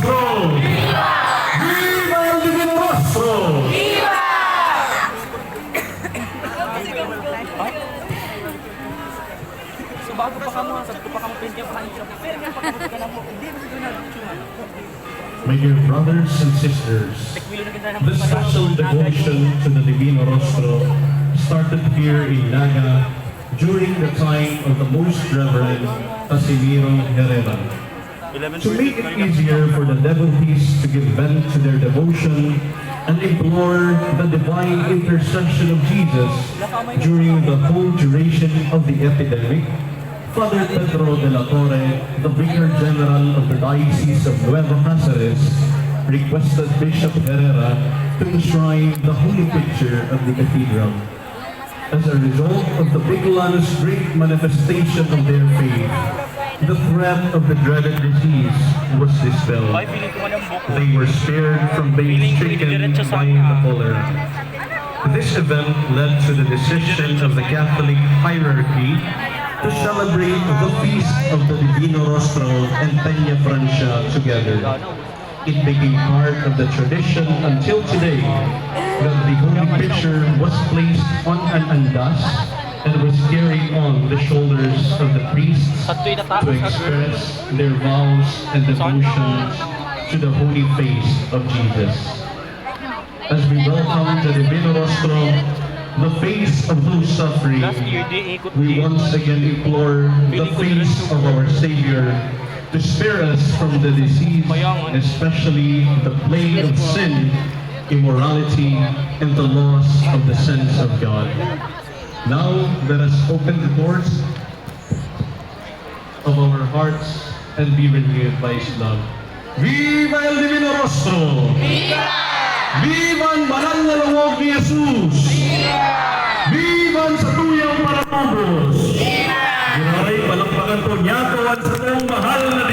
Rostro! Viva! Viva el Divino Rostro! Viva! So bago pa ka mo, sabi ko pa ka mo pwede pa kanina. Pero nga pa ka na mo, hindi mo siguro na. My dear brothers and sisters, this special devotion to the Divino Rostro started here in Naga during the time of the Most Reverend Casimiro Herrera. To make it easier for the devotees to give vent to their devotion and implore the divine intercession of Jesus during the whole duration of the epidemic, Father Pedro de la Torre, the Vicar General of the Diocese of Nueva Cáceres, requested Bishop Herrera to enshrine the holy picture of the cathedral. As a result of the Bicolanos' great manifestation of their faith, the threat of the dreaded disease was dispelled. They were spared from being stricken by the cholera. This event led to the decision of the Catholic hierarchy to celebrate the feast of the Divino Rostro and Peña Francia together. It became part of the tradition until today that the holy picture was placed on an andas and was carried on the shoulders of the priests to express their vows and devotions to the holy face of Jesus. As we welcome the Divino Rostro, the face of those suffering, we once again implore the face of our Savior to spare us from the disease, especially the plague of sin, immorality, and the loss of the sense of God. Now, let us open the doors of our hearts and be renewed by His love. Viva el Divino Rostro! Viva! Viva ang banal na loob ni Jesus! Viva! Viva ang satuyang Parapagos! Viva! Ginaway palakpakan po niya po ang satuyang mahal na